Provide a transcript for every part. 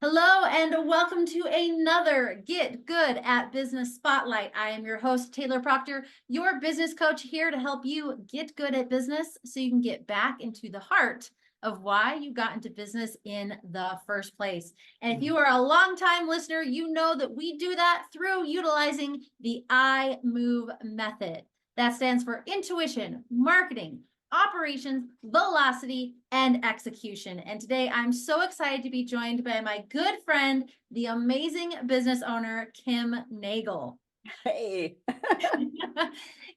Hello and welcome to another Get Good at Business Spotlight. I am your host, Taylor Proctor, your business coach here to help you get good at business so you can get back into the heart of why you got into business in the first place. And if you are a longtime listener, you know that we do that through utilizing the I Move method. That stands for intuition, marketing, operations, velocity, and execution. And today I'm so excited to be joined by my good friend, the amazing business owner, Kim Nagle. Hey.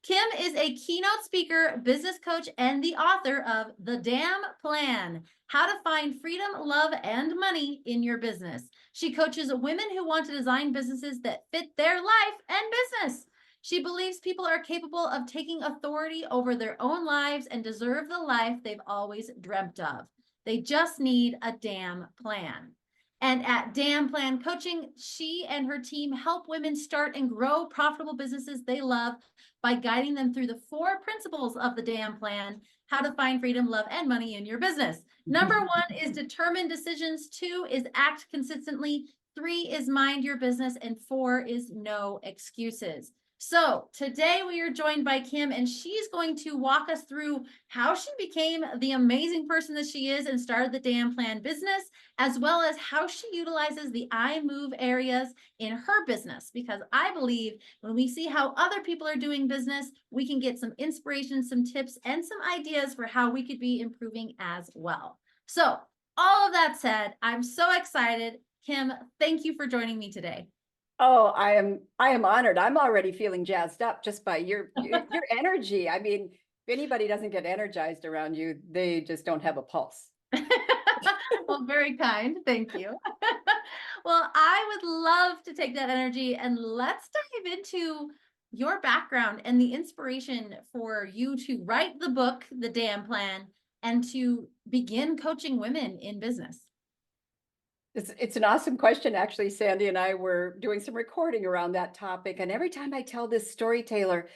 Kim is a keynote speaker, business coach, and the author of The Damn Plan: How to Find Freedom, Love, and Money in Your Business. She coaches women who want to design businesses that fit their life and business. She believes people are capable of taking authority over their own lives and deserve the life they've always dreamt of. They just need a damn plan. And at Damn Plan Coaching, she and her team help women start and grow profitable businesses they love by guiding them through the 4 principles of the Damn Plan: how to find freedom, love, and money in your business. Number 1 is determine decisions. 2 is act consistently. 3 is mind your business. And 4 is no excuses. So today we are joined by Kim, and she's going to walk us through how she became the amazing person that she is and started the Damn Plan business, as well as how she utilizes the I Move areas in her business. Because I believe when we see how other people are doing business, we can get some inspiration, some tips, and some ideas for how we could be improving as well. So all of that said, I'm so excited. Kim, thank you for joining me today. Oh, I am honored. I'm already feeling jazzed up just by your energy. I mean, if anybody doesn't get energized around you, they just don't have a pulse. Well, very kind. Thank you. Well, I would love to take that energy and let's dive into your background and the inspiration for you to write the book, The Damn Plan, and to begin coaching women in business. It's an awesome question. Actually, Sandy and I were doing some recording around that topic. And every time I tell this story, Taylor,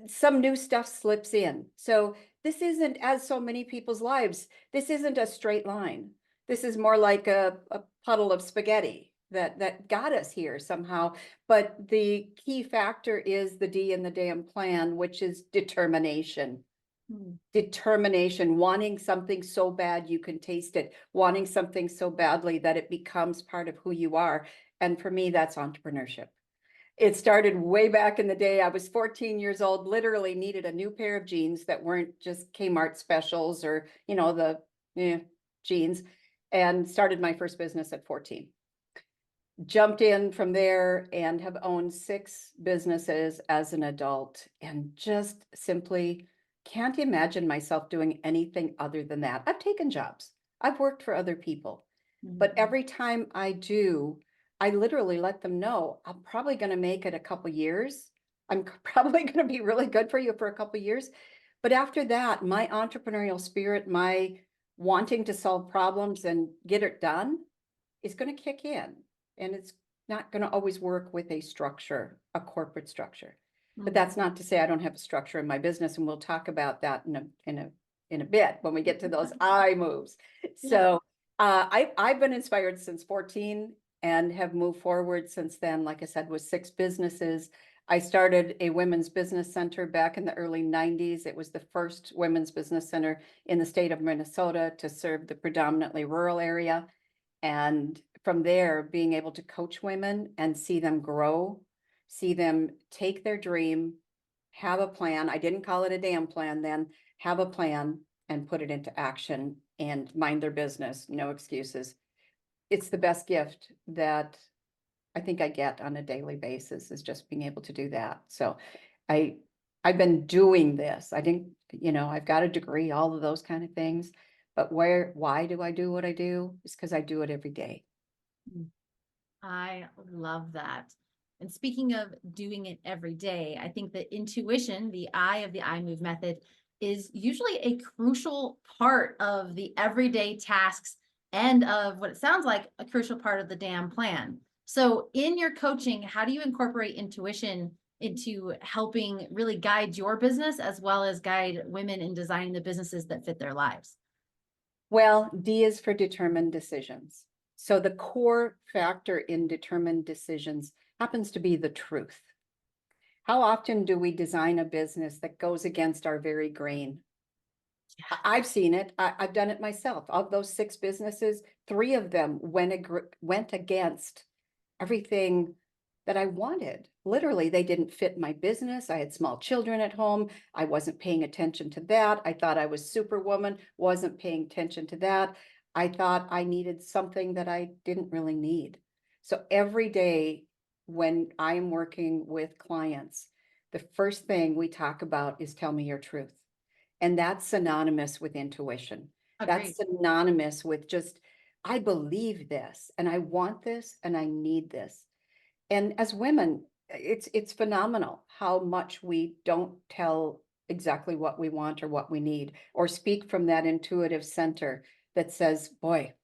some new stuff slips in. So this isn't, as so many people's lives, this isn't a straight line. This is more like a puddle of spaghetti that got us here somehow. But the key factor is the D in the damn plan, which is determination. Determination, wanting something so bad you can taste it, wanting something so badly that it becomes part of who you are. And for me, that's entrepreneurship. It started way back in the day. I was 14 years old, literally needed a new pair of jeans that weren't just Kmart specials or, the jeans, and started my first business at 14. Jumped in from there and have owned 6 businesses as an adult, and just simply can't imagine myself doing anything other than that. I've taken jobs. I've worked for other people. But every time I do, I literally let them know I'm probably going to make it a couple years. I'm probably going to be really good for you for a couple years. But after that, my entrepreneurial spirit, my wanting to solve problems and get it done is going to kick in. And it's not going to always work with a structure, a corporate structure. But that's not to say I don't have a structure in my business, and we'll talk about that in a bit when we get to those I moves. So I've been inspired since 14 and have moved forward since then. Like I said, with 6 businesses. I started a women's business center back in the early 90s. It was the first women's business center in the state of Minnesota to serve the predominantly rural area. And from there, being able to coach women and see them grow, see them take their dream, have a plan. I didn't call it a damn plan then, have a plan and put it into action and mind their business, no excuses. It's the best gift that I think I get on a daily basis, is just being able to do that. So I've been doing this. I think, I've got a degree, all of those kind of things, but why do I do what I do? It's because I do it every day. I love that. And speaking of doing it every day, I think that intuition, the I of the I Move method, is usually a crucial part of the everyday tasks and of what it sounds like a crucial part of the damn plan. So in your coaching, how do you incorporate intuition into helping really guide your business as well as guide women in designing the businesses that fit their lives? Well, D is for determined decisions. So the core factor in determined decisions happens to be the truth. How often do we design a business that goes against our very grain? I've seen it. I've done it myself. Of those 6 businesses, 3 of them went against everything that I wanted. Literally, they didn't fit my business. I had small children at home. I wasn't paying attention to that. I thought I was superwoman, wasn't paying attention to that. I thought I needed something that I didn't really need. So every day when I'm working with clients, the first thing we talk about is tell me your truth. And that's synonymous with intuition. Agreed. That's synonymous with just, I believe this and I want this and I need this. And as women, it's phenomenal how much we don't tell exactly what we want or what we need, or speak from that intuitive center that says, boy,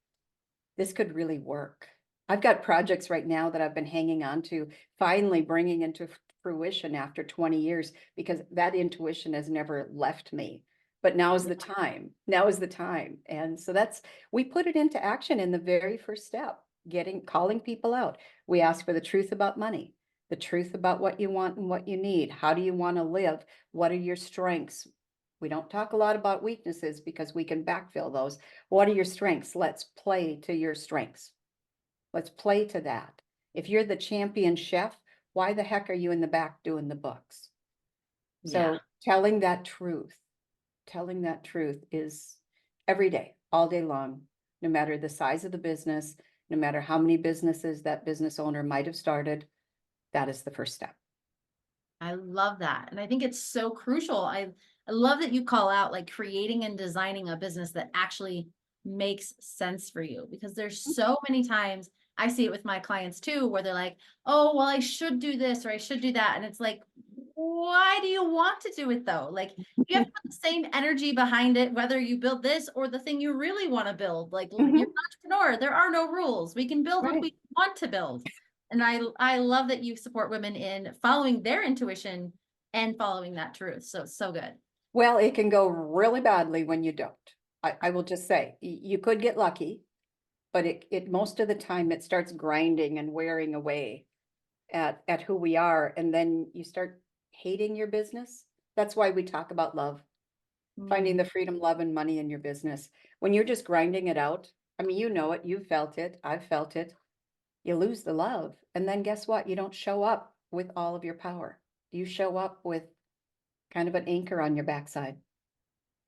this could really work. I've got projects right now that I've been hanging on to, finally bringing into fruition after 20 years, because that intuition has never left me. But now is the time. Now is the time. And so we put it into action in the very first step, calling people out. We ask for the truth about money, the truth about what you want and what you need. How do you want to live? What are your strengths? We don't talk a lot about weaknesses because we can backfill those. What are your strengths? Let's play to your strengths. Let's play to that. If you're the champion chef, why the heck are you in the back doing the books? Yeah. So telling that truth is every day, all day long, no matter the size of the business, no matter how many businesses that business owner might have started, that is the first step. I love that. And I think it's so crucial. I love that you call out like creating and designing a business that actually makes sense for you, because there's so many times I see it with my clients too, where they're like, oh, well, I should do this or I should do that. And it's like, why do you want to do it though? Like you have to put the same energy behind it, whether you build this or the thing you really want to build. Like you're Mhm. an entrepreneur, there are no rules. We can build what Right. we want to build. And I love that you support women in following their intuition and following that truth. So it's so good. Well, it can go really badly when you don't. I will just say, you could get lucky, but it most of the time it starts grinding and wearing away at who we are. And then you start hating your business. That's why we talk about love, finding Mm. the freedom, love, and money in your business. When you're just grinding it out, I mean, you know it, you've felt it, I've felt it. You lose the love. And then guess what? You don't show up with all of your power. You show up with kind of an anchor on your backside.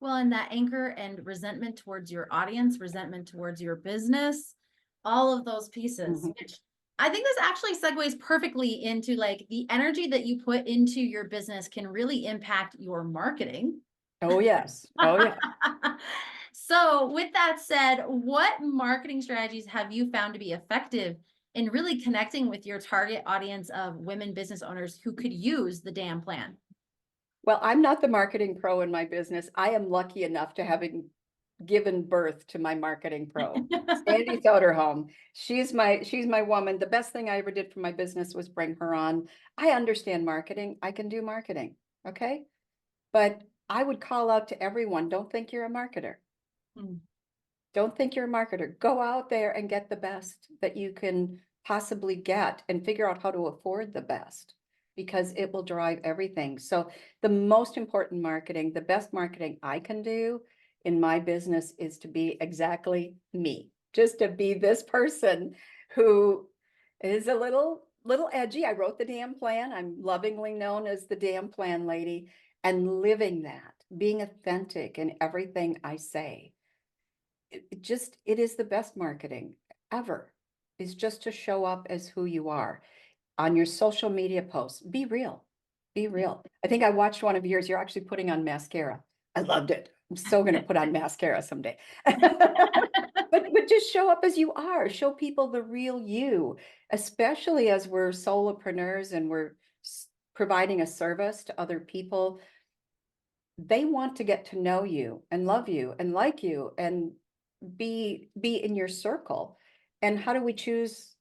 Well, and that anchor and resentment towards your audience, resentment towards your business, all of those pieces, Mhm. which I think this actually segues perfectly into like the energy that you put into your business can really impact your marketing. Oh, yes. Oh, yeah. So, with that said, what marketing strategies have you found to be effective in really connecting with your target audience of women business owners who could use the damn plan? Well, I'm not the marketing pro in my business. I am lucky enough to having given birth to my marketing pro, Sandy Soderholm. She's my woman. The best thing I ever did for my business was bring her on. I understand marketing. I can do marketing. Okay. But I would call out to everyone, don't think you're a marketer. Mm. Don't think you're a marketer. Go out there and get the best that you can possibly get and figure out how to afford the best, because it will drive everything. So the most important marketing, the best marketing I can do in my business is to be exactly me, just to be this person who is a little edgy. I wrote the damn plan. I'm lovingly known as the damn plan lady, and living that, being authentic in everything I say. It is the best marketing ever, is just to show up as who you are on your social media posts. Be real. Be real. I think I watched one of yours. You're actually putting on mascara. I loved it. I'm so going to put on mascara someday. But just show up as you are. Show people the real you, especially as we're solopreneurs and we're providing a service to other people. They want to get to know you and love you and like you and be in your circle. And how do we choose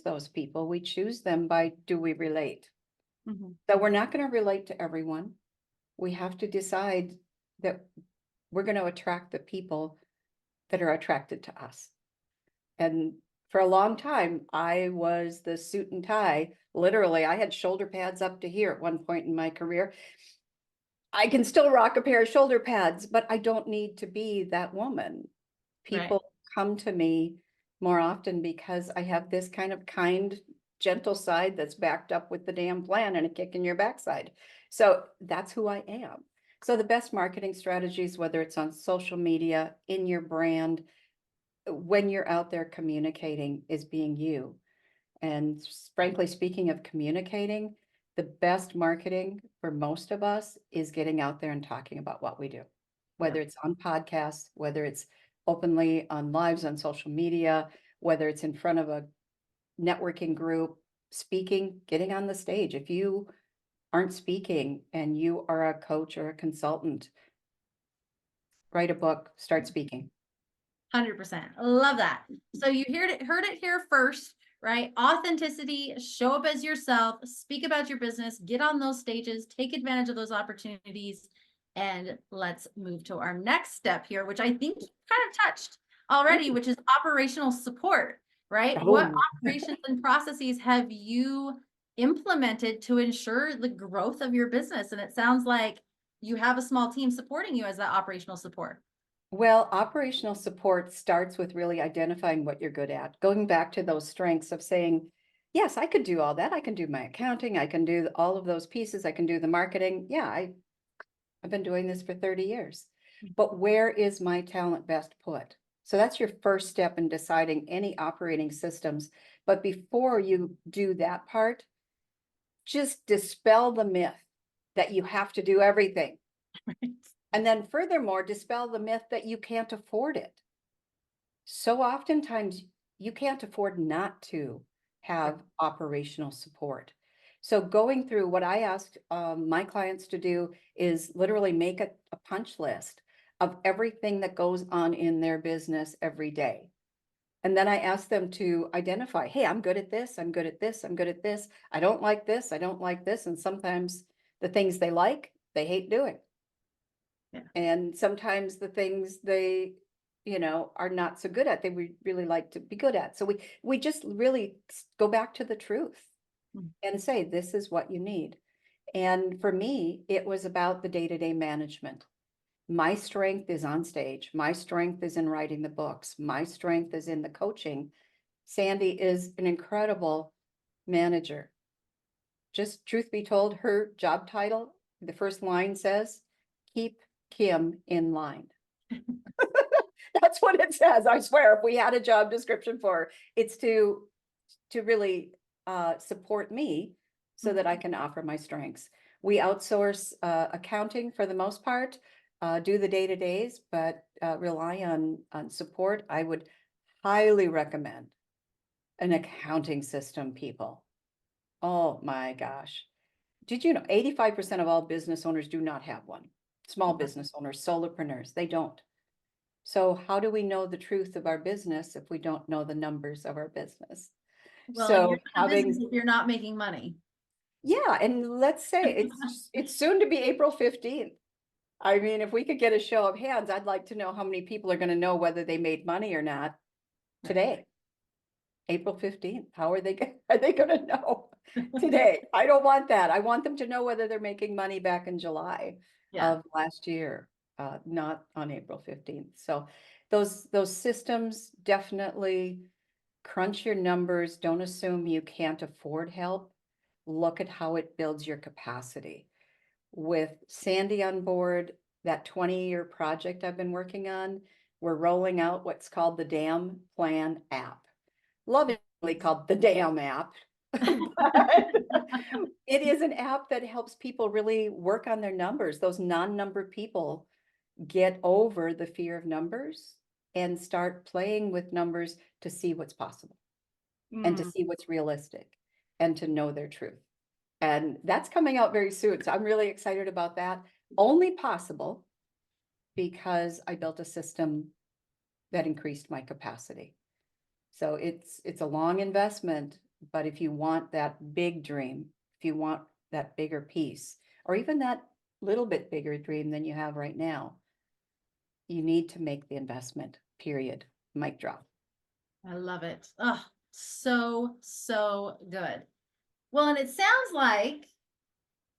those people? We choose them by, do we relate? Mhm. So we're not going to relate to everyone. We have to decide that we're going to attract the people that are attracted to us. And for a long time, I was the suit and tie. Literally, I had shoulder pads up to here at one point in my career. I can still rock a pair of shoulder pads, but I don't need to be that woman. Right. People come to me more often because I have this kind of kind, gentle side that's backed up with the damn plan and a kick in your backside. So that's who I am. So the best marketing strategies, whether it's on social media, in your brand, when you're out there communicating, is being you. And frankly, speaking of communicating, the best marketing for most of us is getting out there and talking about what we do, Yep. whether it's on podcasts, whether it's openly on lives on social media, whether it's in front of a networking group, speaking, getting on the stage. If you aren't speaking and you are a coach or a consultant, write a book, start speaking. 100%. Love that. So you heard it here first, right? Authenticity, show up as yourself, speak about your business, get on those stages, take advantage of those opportunities. And let's move to our next step here, which I think you kind of touched already, which is operational support, right? What Oh, operations and processes have you implemented to ensure the growth of your business? And it sounds like you have a small team supporting you as that operational support. well, operational support starts with really identifying what you're good at, going back to those strengths of saying, yes, I could do all that. I can do my accounting. I can do all of those pieces. I can do the marketing. Yeah, I've been doing this for 30 years. But where is my talent best put? So that's your first step in deciding any operating systems. But before you do that part, just dispel the myth that you have to do everything. And then furthermore, dispel the myth that you can't afford it. So oftentimes you can't afford not to have operational support. So going through what I asked my clients to do is literally make a punch list of everything that goes on in their business every day. And then I ask them to identify, hey, I'm good at this, I'm good at this, I'm good at this. I don't like this, I don't like this. And sometimes the things they like, they hate doing. Yeah. And sometimes the things they, are not so good at, they would really like to be good at. So we just really go back to the truth and say, this is what you need. And for me, it was about the day-to-day management. My strength is on stage. My strength is in writing the books. My strength is in the coaching. Sandy is an incredible manager. Just truth be told, her job title, the first line says, keep Kim in line. That's what it says. I swear, if we had a job description for her, it's to really support me so that I can offer my strengths. We outsource accounting for the most part, do the day-to-days, but rely on support. I would highly recommend an accounting system, people. Oh my gosh. Did you know 85% of all business owners do not have one? Small business owners, solopreneurs, they don't. So how do we know the truth of our business if we don't know the numbers of our business? Well, and So you're not a business having, if you're not making money. yeah, and let's say it's soon to be April 15th. I mean, if we could get a show of hands, I'd like to know how many people are going to know whether they made money or not Right. today. April 15th. How are they are they going to know today? I don't want that. I want them to know whether they're making money back in July Yeah. of last year, not on April 15th. So those systems definitely crunch your numbers. Don't assume you can't afford help. Look at how it builds your capacity. With Sandy on board, that 20-year project I've been working on, we're rolling out what's called the DAM Plan app. Lovingly called the DAM app. But it is an app that helps people really work on their numbers. Those non-number people get over the fear of numbers and start playing with numbers to see what's possible and to Mm. see what's realistic and to know their truth. And that's coming out very soon. So I'm really excited about that. Only possible because I built a system that increased my capacity. So it's a long investment, but if you want that big dream, if you want that bigger piece, or even that little bit bigger dream than you have right now, you need to make the investment, period. Mic drop. I love it. Oh, so, so good. Well, and it sounds like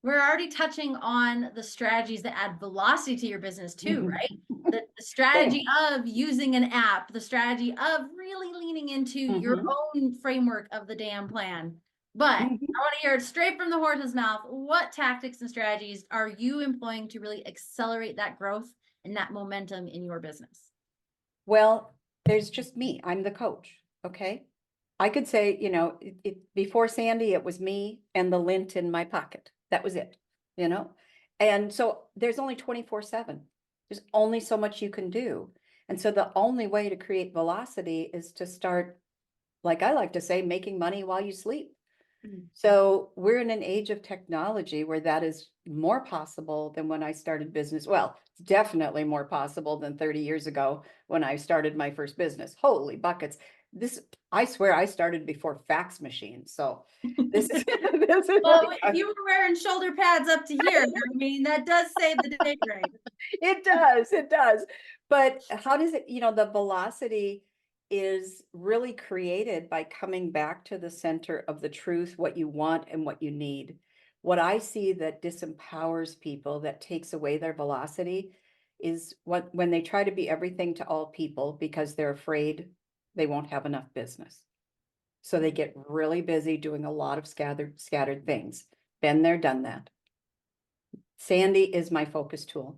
we're already touching on the strategies that add velocity to your business too, right? The strategy Same. of using an app, the strategy of really leaning into your Mhm. own framework of the damn plan. But I Mhm. want to hear it straight from the horse's mouth. What tactics and strategies are you employing to really accelerate that growth and that momentum in your business? Well, there's just me. I'm the coach. Okay. I could say, before Sandy, it was me and the lint in my pocket. That was it, you know? And so there's only 24/7. There's only so much you can do. And so the only way to create velocity is to start, like I like to say, making money while you sleep. Mm. So we're in an age of technology where that is more possible than when I started business. Well, it's definitely more possible than 30 years ago when I started my first business. Holy buckets. This, I swear I started before fax machines. So this is, this is Well, like, if you were wearing shoulder pads up to here, I mean, that does save the day, right? it does, it does. But how does it, the velocity is really created by coming back to the center of the truth, what you want and what you need. What I see that disempowers people, that takes away their velocity, is when they try to be everything to all people because they're afraid they won't have enough business. So they get really busy doing a lot of scattered things. Been there, done that. Sandy is my focus tool.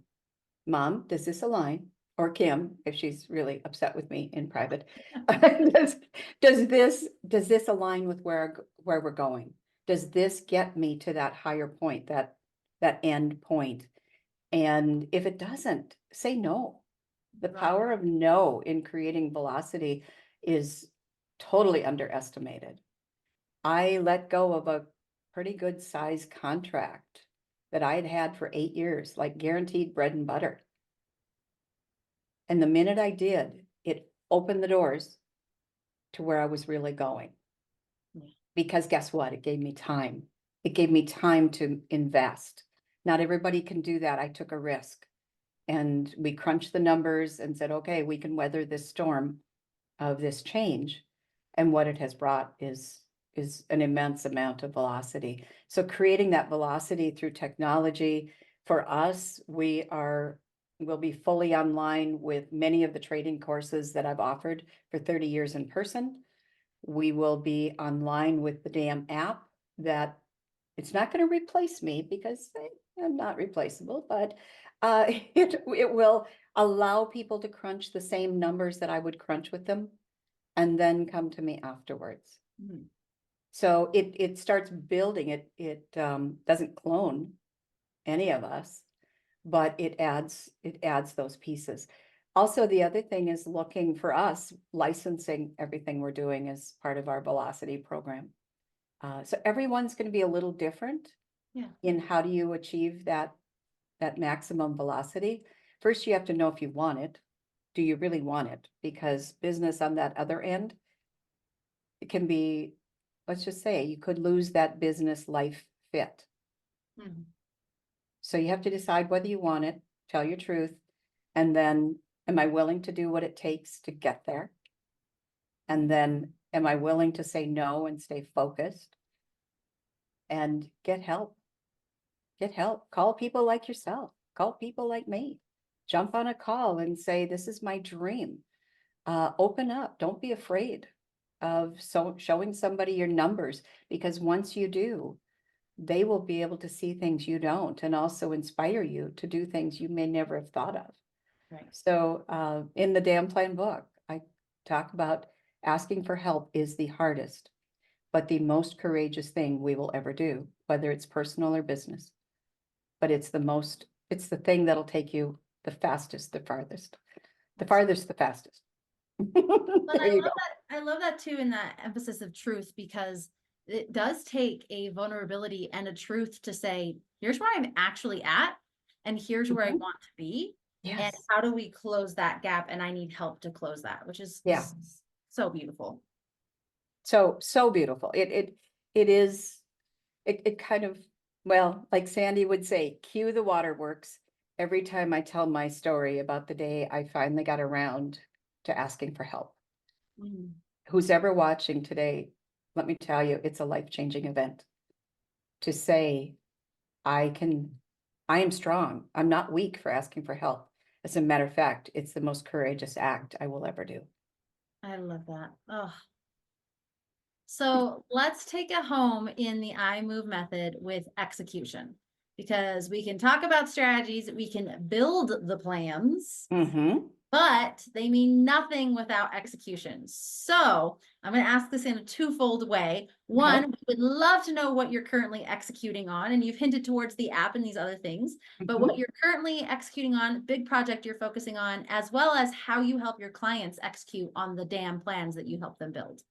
Mom, does this align? Or Kim, if she's really upset with me in private. Does, does this align with where we're going? Does this get me to that higher point, that end point? And if it doesn't, say no. The Love it. power of no in creating velocity is totally underestimated. I let go of a pretty good size contract that I had had for 8 years, like guaranteed bread and butter. And the minute I did, it opened the doors to where I was really going. Yeah. Because guess what? It gave me time. It gave me time to invest. Not everybody can do that. I took a risk and we crunched the numbers and said, okay, we can weather this storm of this change. And what it has brought is an immense amount of velocity. So creating that velocity through technology, for us, will be fully online with many of the trading courses that I've offered for 30 years in person. We will be online with the damn app that it's not going to replace me because I'm not replaceable, but it will allow people to crunch the same numbers that I would crunch with them and then come to me afterwards. Mhm. So it starts building it. It doesn't clone any of us, but it adds those pieces. Also, the other thing is looking for us, licensing everything we're doing as part of our velocity program. So everyone's going to be a little different Yeah. in how do you achieve that maximum velocity. First, you have to know if you want it. Do you really want it? Because business on that other end, it can be, let's just say, you could lose that business life fit. Mhm. So you have to decide whether you want it, tell your truth, and then am I willing to do what it takes to get there? And then am I willing to say no and stay focused and get help? Get help. Call people like yourself. Call people like me. Jump on a call and say, this is my dream. Open up. Don't be afraid of showing somebody your numbers, because once you do, they will be able to see things you don't and also inspire you to do things you may never have thought of. Right. So in the Damn Plan book, I talk about asking for help is the hardest, but the most courageous thing we will ever do, whether it's personal or business. But it's the thing that'll take you the fastest, the farthest, the fastest. And There you go. I love that too, in that emphasis of truth, because it does take a vulnerability and a truth to say, here's where I'm actually at, and here's where I Mhm. want to be. And Yes. how do we close that gap? And I need help to close that, which is Yeah. so beautiful. So beautiful. It is, it kind of, well, like Sandy would say, cue the waterworks every time I tell my story about the day I finally got around to asking for help. Mm. who's ever watching today, let me tell you, it's a life-changing event. To say, I am strong. I'm not weak for asking for help. As a matter of fact, it's the most courageous act I will ever do. I love that. Oh, so let's take it home in the I move method with execution, because we can talk about strategies, we can build the plans, Mm-hmm. but they mean nothing without execution. So I'm going to ask this in a twofold way. One, we would love to know what you're currently executing on, and you've hinted towards the app and these other things, but what you're currently executing on, big project you're focusing on, as well as how you help your clients execute on the damn plans that you help them build.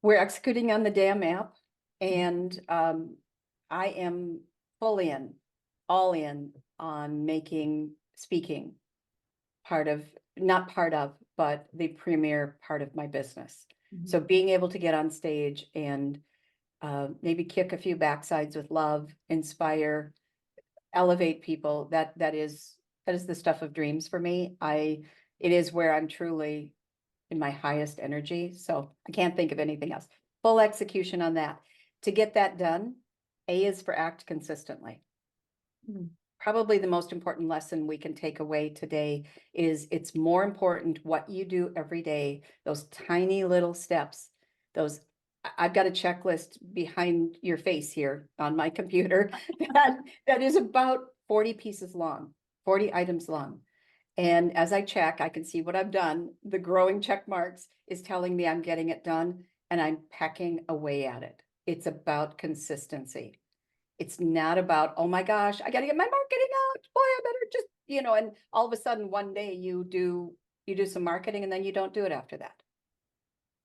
We're executing on the DAM app, and I am all in on making speaking not part of, but the premier part of my business. So being able to get on stage and maybe kick a few backsides with love, inspire, elevate people, that is the stuff of dreams for me. It is where I'm truly in my highest energy. So I can't think of anything else. Full execution on that. To get that done, A is for act consistently. Probably the most important lesson we can take away today is it's more important what you do every day, those tiny little steps, I've got a checklist behind your face here on my computer that is about 40 pieces long, 40 items long. And as I check, I can see what I've done. The growing check marks is telling me I'm getting it done, and I'm pecking away at it. It's about consistency. It's not about, oh my gosh, I got to get my marketing out. Boy, I better just, and all of a sudden one day you do some marketing and then you don't do it after that.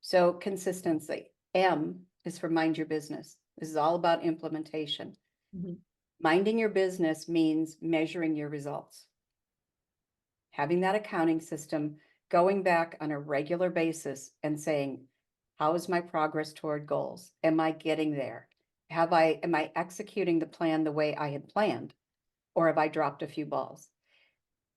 So consistency. M is for mind your business. This is all about implementation. Minding your business means measuring your results. Having that accounting system, going back on a regular basis and saying, how is my progress toward goals? Am I getting there? Am I executing the plan the way I had planned? Or have I dropped a few balls?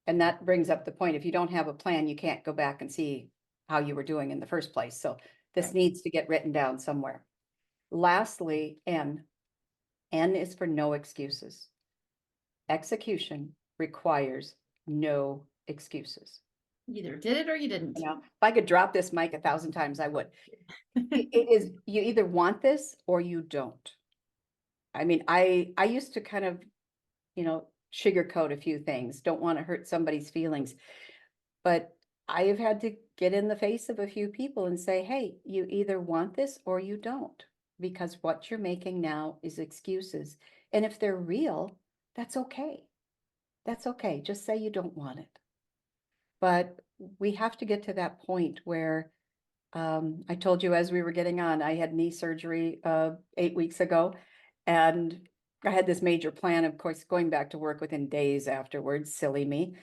And that brings up the point, if you don't have a plan, you can't go back and see how you were doing in the first place. So this needs to get written down somewhere. Lastly, N. N is for no excuses. Execution requires no excuses. You either did it or you didn't. If I could drop this mic 1,000 times, I would. It is, you either want this or you don't. I mean, I used to kind of, sugarcoat a few things, don't want to hurt somebody's feelings. But I have had to get in the face of a few people and say, hey, you either want this or you don't, because what you're making now is excuses. And if they're real, that's okay. That's okay. Just say you don't want it. But we have to get to that point where I told you as we were getting on, I had knee surgery 8 weeks ago, and I had this major plan, of course, going back to work within days afterwards, silly me.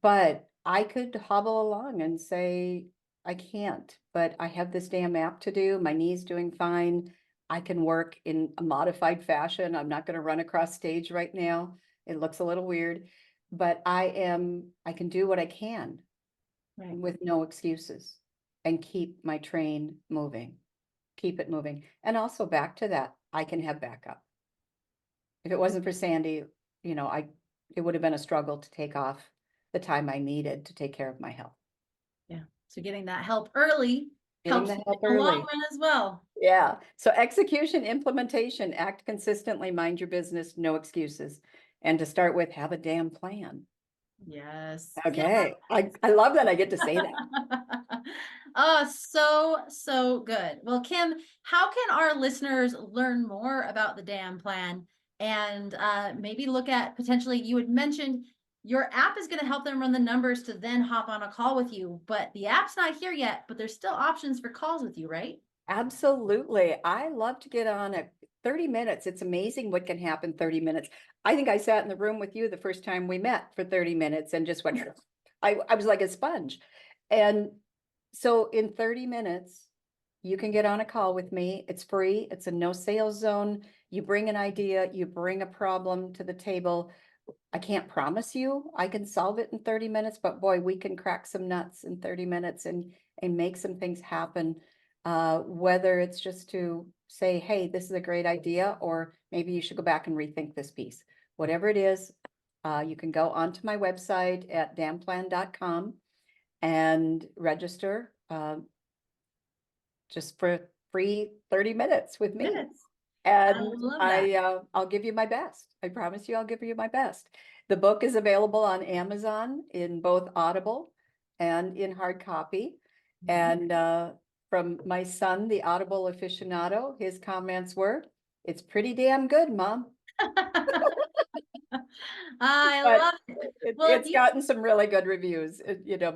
But I could hobble along and say, I can't, but I have this damn app to do. My knee's doing fine. I can work in a modified fashion. I'm not going to run across stage right now. It looks a little weird, but I can do what I can with no excuses and keep my train moving, keep it moving. And also back to that, I can have backup. If it wasn't for Sandy, it would have been a struggle to take off the time I needed to take care of my health. Yeah. So getting that help early Getting helps the help in the long early. run as well. Yeah. So execution, implementation, act consistently, mind your business, no excuses. And to start with, have a damn plan. Yes. Okay. I love that I get to say that. Oh, so good. Well, Kim, how can our listeners learn more about the DAM plan and maybe look at potentially, you had mentioned your app is going to help them run the numbers to then hop on a call with you, but the app's not here yet, but there's still options for calls with you, right? Absolutely. I love to get on at 30 minutes. It's amazing what can happen 30 minutes. I think I sat in the room with you the first time we met for 30 minutes and just went, I was like a sponge. And so in 30 minutes, you can get on a call with me. It's free. It's a no sales zone. You bring an idea, you bring a problem to the table. I can't promise you I can solve it in 30 minutes, but boy, we can crack some nuts in 30 minutes and make some things happen. Whether it's just to say, hey, this is a great idea, or maybe you should go back and rethink this piece. Whatever it is, you can go onto my website at damplan.com and register just for free 30 minutes with me. Yes. And love that. I'll give you my best. I promise you I'll give you my best. The book is available on Amazon in both Audible and in hard copy. And from my son, the Audible aficionado, his comments were, "It's pretty damn good, Mom." I But love it. it, Well, if it's you gotten some really good reviews,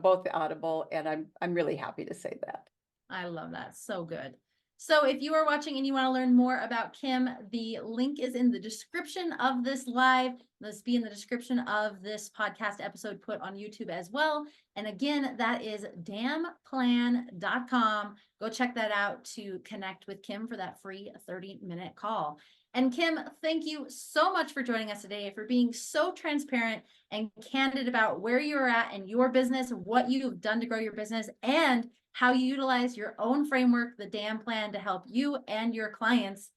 both Audible, and I'm really happy to say that. I love that. So good. So if you are watching and you want to learn more about Kim, the link is in the description of this live. Let's be in the description of this podcast episode put on YouTube as well. And again, that is damplan.com. Go check that out to connect with Kim for that free 30-minute call. And Kim, thank you so much for joining us today, for being so transparent and candid about where you're at in your business, what you've done to grow your business, and how you utilize your own framework, the DAM plan, to help you and your clients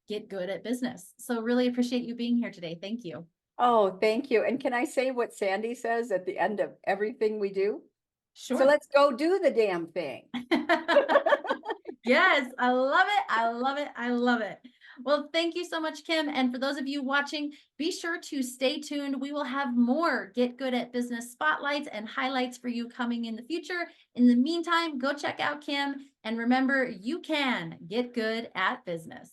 get good at business. So really appreciate you being here today. Thank you. Oh, thank you. And can I say what Sandy says at the end of everything we do? So Sure. let's go do the damn thing. Yes, I love it. I love it. I love it. Well, thank you so much, Kim. And for those of you watching, be sure to stay tuned. We will have more Get Good at Business spotlights and highlights for you coming in the future. In the meantime, go check out Kim. And remember, you can get good at business.